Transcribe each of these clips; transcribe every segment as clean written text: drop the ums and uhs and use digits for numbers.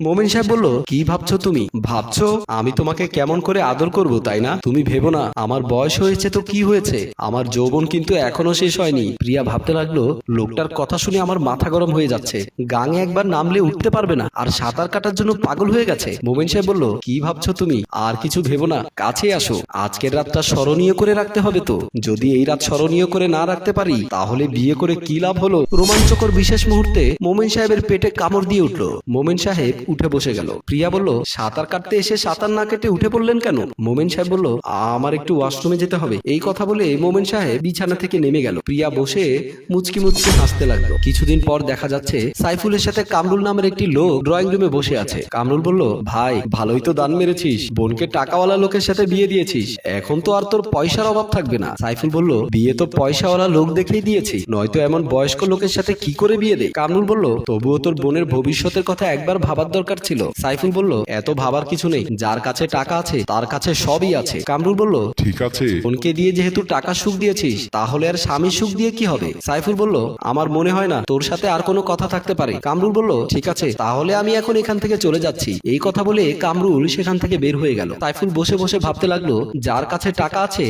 মোমেন সাহেব বলল, কি ভাবছো তুমি? ভাবছো আমি তোমাকে কেমন করে আদর করব তাই না? তুমি ভেবো না আমার বয়স হয়েছে তো কি হয়েছে, আমার যৌবন কিন্তু এখনো শেষ হয়নি। প্রিয়া ভাবতে লাগলো, লোকটার কথা শুনে আমার মাথা গরম হয়ে যাচ্ছে। গাঙে একবার নামলে উঠতে পারবে না, আর সাঁতার কাটার জন্য পাগল হয়ে গেছে। মোমেন সাহেব বলল, কি ভাবছো তুমি? আর কিছু ভেবো না, কাছে আসো। আজকের রাতটা স্মরণীয় করে রাখতে হবে তো। যদি এই রাত স্মরণীয় করে না রাখতে পারি তাহলে বিয়ে করে কি লাভ হলো? রোমাঞ্চকর বিশেষ মুহূর্তে মোমেন সাহেবের পেটে কামড় দিয়ে উঠলো। মোমেন সাহেব উঠে বসে গেল। প্রিয়া বলল, সাঁতার কাটতে এসে সাঁতার না কেটে উঠে পড়লেন কেন? মোমেন সাহেব বলল, আমার একটু ওয়াশরুমে যেতে হবে। এই কথা বলে মোমেন সাহেব বিছানা থেকে নেমে গেল। প্রিয়া বসে মুচকি মুচকি হাসতে লাগলো। কিছুদিন পর দেখা যাচ্ছে সাইফুলের সাথে কামরুল নামের একটি লোক ড্রয়িং রুমে বসে আছে। কামরুল বলল, ভাই ভালোই তো দান মেরেছিস, বোনকে টাকাওয়ালা লোকের সাথে বিয়ে দিয়েছিস, এখন তো আর তোর পয়সার অভাব থাকবে না। সাইফুল বলল, বিয়ে তো পয়সাওয়ালা লোক দেখেই দিয়েছি, নয়তো এমন বয়স্ক লোকের সাথে কি করে বিয়ে দে? কামরুল বলল, তবুও তোর বোনের ভবিষ্যতের কথা একবার ভাবার দরকার ছিল। সাইফুল বলল, এত ভাবার কিছু নেই, যার কাছে টাকা আছে তার কাছে সবই আছে। কামরুল বলল, ঠিক আছে, বোনকে দিয়ে যেহেতু টাকা সুখ দিয়েছিস, তাহলে আর স্বামীর সুখ দিয়ে কি হবে? সাইফুল বলল, আমার মনে হয় না তোর সাথে আর কোনো কথা থাকতে পারে। কামরুল বলল, ঠিক আছে, তাহলে আমি এখন এখান থেকে চলে যাচ্ছি। এই কথা বলে কামরুল সেখান থেকে বের হয়ে গেল। সাইফুল বসে বসে ভাবতে লাগলো, যার কাছে টাকা আছে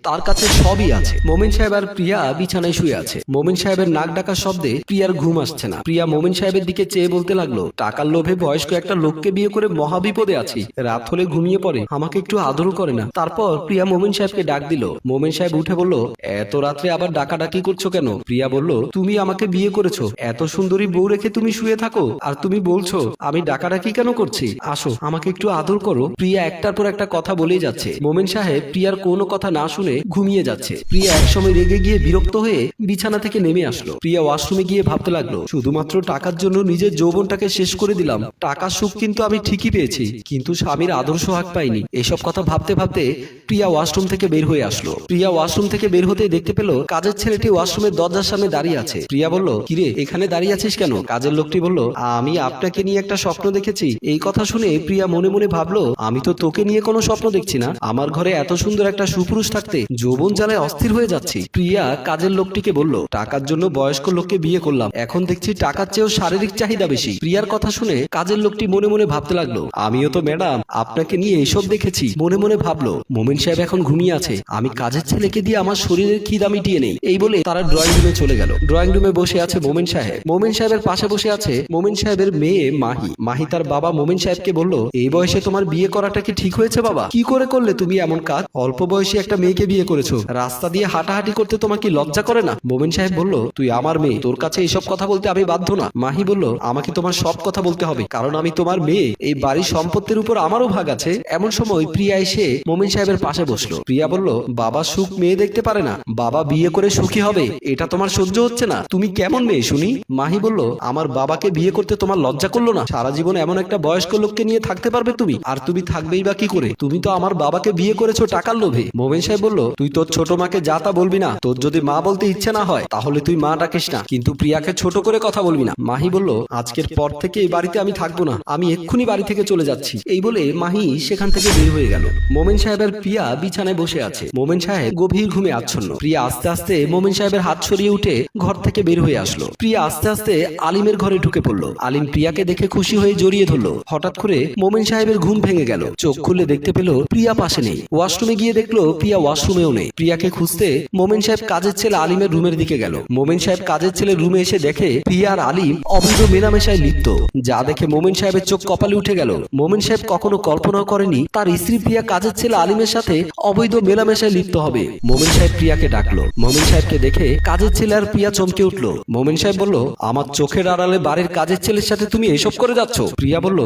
তার কাছে সবই আছে। মোমেন সাহেব আর প্রিয়া বিছানায় শুয়ে আছে। মোমেন সাহেবের নাক ডাকার শব্দে প্রিয়ার ঘুম আসছে না। প্রিয়া মোমেন সাহেবের দিকে চেয়ে বলতে লাগলো, টাকার লোভে বয়স্ক একটা লোককে বিয়ে করে মহাবিপদে আছি, রাত হলে ঘুমিয়ে পড়ে, আমাকে একটু আদর করে না। তারপর প্রিয়া মোমেন সাহেবকে ডাক দিল। মোমেন সাহেব উঠে বলল, এত রাত্রে আবার ডাকাডাকি করছো কেন? প্রিয়া বলল, তুমি আমাকে বিয়ে করেছো, এত সুন্দরী বউ রেখে তুমি শুয়ে থাকো, আর তুমি বলছো আমি ডাকাডাকি কেন করছি? আসো আমাকে একটু আদর করো। প্রিয়া একটার পর একটা কথা বলেই যাচ্ছে। মোমেন সাহেব প্রিয়ার কোনো কথা না শুনে ঘুমিয়ে যাচ্ছে। প্রিয়া একসময় রেগে গিয়ে বিরক্ত হয়ে বিছানা থেকে নেমে আসলো। প্রিয়া ওয়াশরুমে গিয়ে ভাবতে লাগলো, শুধুমাত্র টাকার জন্য নিজের যৌবনটাকে শেষ করে দিলাম। টাকার সুখ কিন্তু আমি ঠিকই পেয়েছি, কিন্তু স্বামীর আদর্শ হাক পাইনি। এসব কথা ভাবতে ভাবতে প্রিয়া ওয়াশরুম থেকে বের হয়ে আসলো। প্রিয়া ওয়াশরুম থেকে বের হতে দেখতে পেল কাজের ছেলেটি ওয়াশরুমের দরজার সামনে দাঁড়িয়ে আছে। প্রিয়া বলল, কিরে এখানে দাঁড়িয়ে আছিস কেন? কাজের লোকটি বলল, আমি আপনাকে নিয়ে একটা স্বপ্ন দেখেছি। এই কথা শুনে প্রিয়া মনে মনে ভাবলো, আমি তো তোকে নিয়ে কোনো স্বপ্ন দেখছি না, আমার ঘরে এত সুন্দর একটা সুপুরুষ থাকতে যৌবন জ্বালায় অস্থির হয়ে যাচ্ছি। প্রিয়া কাজের লোকটিকে বলল, টাকার জন্য বয়স্ক লোককে বিয়ে করলাম, এখন দেখছি টাকার চেয়েও শারীরিক চাহিদা বেশি। প্রিয়ার কথা শুনে কাজের লোকটি মনে মনে ভাবতে লাগলো, আমিও তো ম্যাডাম আপনাকে নিয়ে এসব দেখেছি। মনে মনে ভাবলো, মোমেন সাহেব এখন ঘুমিয়ে আছে, আমি কাজের ছেলেকে দিয়ে আমার শরীরের খিদা মিটিয়ে নেই। এই বলে তারা ড্রয়িং রুমে চলে গেল। ড্রয়িং রুমে বসে আছে মোমেন সাহেব। মোমেন সাহেবের পাশে বসে আছে মোমেন সাহেবের মেয়ে মাহি। মাহি তার বাবা মোমেন সাহেবকে বলল, এই বয়সে তোমার বিয়ে করাটা কি ঠিক হয়েছে বাবা? কি করে করলে তুমি এমন কাজ? অল্প বয়সী একটা মেয়েকে বিয়ে করেছো, রাস্তা দিয়ে হাঁটাহাঁটি করতে তোমার কি লজ্জা করে না? মোমেন সাহেব বলল, তুই আমার মেয়ে, তোর কাছে এইসব কথা বলতে আমি বাধ্য না। মাহি বলল, আমাকে তোমার সব কথা বলতে হবে, কারণ আমি তোমার মেয়ে, এই বাড়ির সম্পত্তির উপর আমারও ভাগ আছে। এমন সময় প্রিয়া এসে মোমেন সাহেবের পাশে বসলো। প্রিয়া বলল, বাবা সুখ মেয়ে দেখতে পারে না, বাবা বিয়ে করে সুখী হবে, এটা তোমার সহ্য হচ্ছে না? তুমি কেমন মেয়ে শুনি? মাহি বলল, আমার বাবাকে বিয়ে করতে তোমার লজ্জা করলো না? সারা জীবন এমন একটা বয়স্ক লোককে নিয়ে থাকতে পারবে তুমি? আর তুমি থাকবেই বা কি করে? তুমি তো আমার বাবাকে বিয়ে করেছো টাকার লোভে। মোমেন সাহেব বলল, তুই তোর ছোট মাকে যা তা বলবি না, তোর যদি মা বলতে ইচ্ছে না হয় তাহলে তুই মা ডাকিস না, কিন্তু প্রিয়াকে ছোট করে কথা বলবি না। মাহি বলল, আজকের পর থেকে এই বাড়িতে আমি থাকবো না, আমি এক্ষুনি বাড়ি থেকে চলে যাচ্ছি। এই বলে মাহি সেখান থেকে বের হয়ে গেল। মোমেন সাহেবের প্রিয়া বিছানায় বসে আছে। মোমেন সাহেব গভীর ঘুমে আচ্ছন্ন। প্রিয়া আস্তে আস্তে মোমেন সাহেবের হাত সরিয়ে উঠে ঘর থেকে বের হয়ে আসলো। প্রিয়া আস্তে আস্তে আলিমের ঘরে ঢুকে পড়লো। আলিম প্রিয়াকে দেখে খুশি হয়ে জড়িয়ে ধরলো। হঠাৎ করে মোমেন সাহেবের ঘুম ভেঙে গেল। চোখ খুলে দেখতে পেল প্রিয়া পাশে নেই। ওয়াশরুমে গিয়ে দেখলো প্রিয়া ওয়াশরুমেও নেই। প্রিয়াকে খুঁজতে মোমেন সাহেব কাজের ছেলে আলিমের রুমের দিকে গেল। মোমেন সাহেব কাজের ছেলে রুমে এসে দেখে প্রিয়া আর আলিম অবৈধ মেলামেশায় লিপ্ত, যা দেখে মোমেন সাহেবের চোখ কপালে উঠে গেল। মোমেন সাহেব কখনো কল্পনা করেনি তার স্ত্রী প্রিয়া কাজের ছেলে আলিমের সাথে অবৈধ মেলামেশায় লিপ্ত হবে। মোমেন সাহেব প্রিয়াকে ডাকলো। মোমেন সাহেবকে দেখে কাজের ছেলে আর প্রিয়া চমকে উঠলো। মোমেন সাহেব বলল, আমার চোখের আড়ালে বাড়ির কাজের ছেলের সাথে তুমি এসব করে যাচ্ছ? প্রিয়া বলল,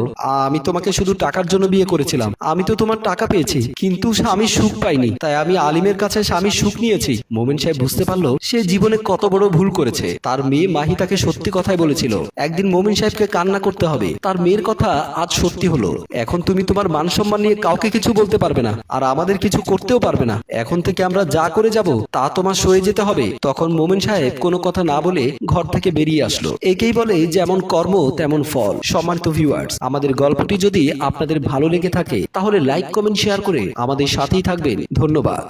আমি তোমাকে শুধু টাকার জন্য বিয়ে করেছিলাম, আমি তো তোমার টাকা পেয়েছি, কিন্তু স্বামীর সুখ পাইনি, তাই আমি আলিমের কাছে স্বামীর সুখ নিয়েছি। মোমেন সাহেব বুঝতে পারলো সে জীবনে কত বড় ভুল করেছে। তার মেয়ে মাহি তাকে সত্যি কথাই বলেছিল, একদিন মোমেন সাহেবকে কান্না করতে হবে। তার মেয়ের কথা আজ সত্যি হলো। এখন তুমি তোমার মান সম্মান নিয়ে কাউকে কিছু বলতে পারবে না, আর আমাদের কিছু করতেও পারবে না। এখন থেকে আমরা যা করে যাব তা তোমার সয়ে যেতে হবে। তখন মোমেন সাহেব কোনো কথা না বলে ঘর থেকে বেরিয়ে আসলো। একেই বলে যেমন কর্ম তেমন ফল। সম্মানিত ভিউয়ার্স, আমাদের গল্পটি যদি আপনাদের ভালো লেগে থাকে তাহলে লাইক, কমেন্ট, শেয়ার করে আমাদের সাথেই থাকবেন। ধন্যবাদ।